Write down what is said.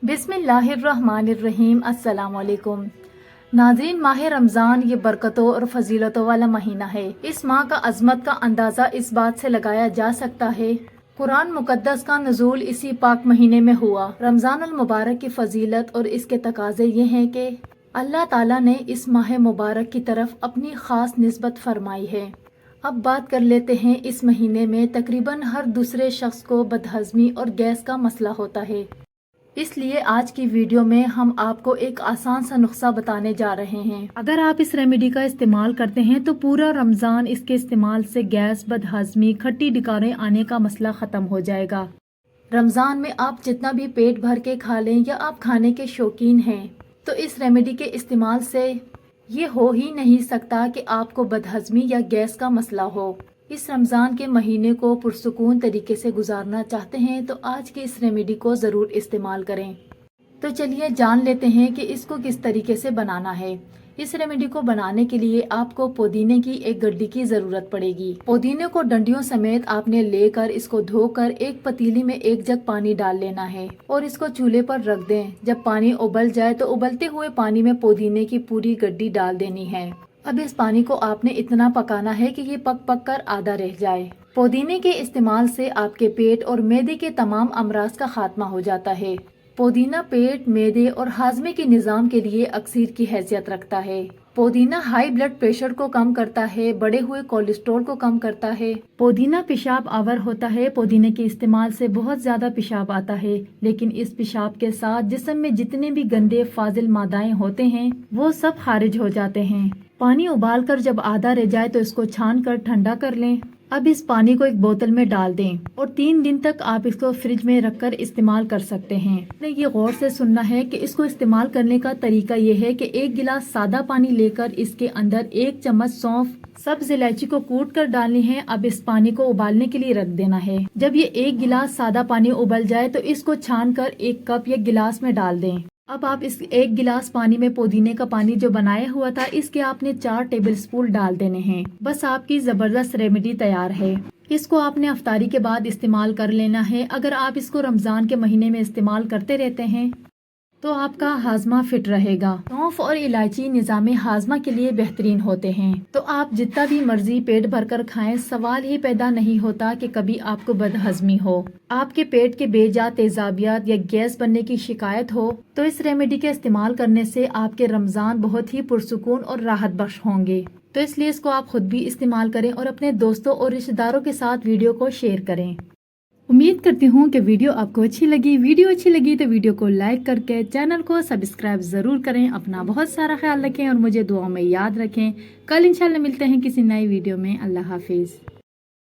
बिस्मिल्लाहिर्रहमानिर्रहीम। अस्सलाम वालेकुम नाज़रीन, माह रमज़ान ये बरकतों और फजीलतों वाला महीना है। इस माह का अजमत का अंदाज़ा इस बात से लगाया जा सकता है कुरान मुकद्दस का नुज़ूल इसी पाक महीने में हुआ। रमज़ान अल मुबारक की फजीलत और इसके तकाज़े ये हैं कि अल्लाह ताला ने इस माह मुबारक की तरफ अपनी ख़ास निस्बत फरमाई है। अब बात कर लेते हैं, इस महीने में तकरीबन हर दूसरे शख्स को बदहज़मी और गैस का मसला होता है। इसलिए आज की वीडियो में हम आपको एक आसान सा नुस्खा बताने जा रहे हैं। अगर आप इस रेमेडी का इस्तेमाल करते हैं तो पूरा रमज़ान इसके इस्तेमाल से गैस, बदहज़मी, खट्टी डिकारें आने का मसला ख़त्म हो जाएगा। रमज़ान में आप जितना भी पेट भर के खा लें या आप खाने के शौकीन हैं तो इस रेमेडी के इस्तेमाल से ये हो ही नहीं सकता कि आपको बदहज़मी या गैस का मसला हो। इस रमज़ान के महीने को पुरसुकून तरीके से गुजारना चाहते हैं तो आज की इस रेमेडी को ज़रूर इस्तेमाल करें। तो चलिए जान लेते हैं कि इसको किस तरीके से बनाना है। इस रेमेडी को बनाने के लिए आपको पुदीने की एक गड्डी की ज़रूरत पड़ेगी। पुदीने को डंडियों समेत आपने लेकर इसको धोकर एक पतीली में 1 जग पानी डाल लेना है और इसको चूल्हे पर रख दें। जब पानी उबल जाए तो उबलते हुए पानी में पुदीने की पूरी गड्डी डाल देनी है। अब इस पानी को आपने इतना पकाना है कि ये पक पक कर आधा रह जाए। पुदीने के इस्तेमाल से आपके पेट और मैदे के तमाम अमराज का खात्मा हो जाता है। पुदीना पेट, मैदे और हाजमे के निज़ाम के लिए अक्सीर की हैसियत रखता है। पुदीना हाई ब्लड प्रेशर को कम करता है, बढ़े हुए कोलेस्ट्रॉल को कम करता है। पुदीना पेशाब आवर होता है। पुदीने के इस्तेमाल से बहुत ज्यादा पेशाब आता है, लेकिन इस पेशाब के साथ जिस्म में जितने भी गंदे फाजिल मादाएं होते हैं वो सब खारिज हो जाते हैं। पानी उबाल कर जब आधा रह जाए तो इसको छान कर ठंडा कर लें। अब इस पानी को एक बोतल में डाल दें और 3 दिन तक आप इसको फ्रिज में रखकर इस्तेमाल कर सकते हैं। ये गौर से सुनना है कि इसको इस्तेमाल करने का तरीका ये है कि 1 गिलास सादा पानी लेकर इसके अंदर 1 चम्मच सौंफ, सब्ज इलायची को कूट कर डालनी है। अब इस पानी को उबालने के लिए रख देना है। जब ये 1 गिलास सादा पानी उबल जाए तो इसको छान कर 1 कप या गिलास में डाल दें। अब आप इस 1 गिलास पानी में पुदीने का पानी जो बनाया हुआ था इसके आपने 4 टेबलस्पून डाल देने हैं। बस आपकी जबरदस्त रेमेडी तैयार है। इसको आपने अफ्तारी के बाद इस्तेमाल कर लेना है। अगर आप इसको रमजान के महीने में इस्तेमाल करते रहते हैं तो आपका हाजमा फिट रहेगा। सौंफ और इलायची निज़ाम हाजमा के लिए बेहतरीन होते हैं। तो आप जितना भी मर्जी पेट भरकर खाएं, सवाल ही पैदा नहीं होता कि कभी आपको बदहजमी हो, आपके पेट के बेजा तेजाबियत या गैस बनने की शिकायत हो। तो इस रेमेडी के इस्तेमाल करने से आपके रमजान बहुत ही पुरसुकून और राहत बख्श होंगे। तो इसलिए इसको आप खुद भी इस्तेमाल करें और अपने दोस्तों और रिश्तेदारों के साथ वीडियो को शेयर करें। उम्मीद करती हूँ कि वीडियो आपको अच्छी लगी। वीडियो अच्छी लगी तो वीडियो को लाइक करके चैनल को सब्सक्राइब जरूर करें। अपना बहुत सारा ख्याल रखें और मुझे दुआओं में याद रखें। कल इंशाल्लाह मिलते हैं किसी नई वीडियो में। अल्लाह हाफिज।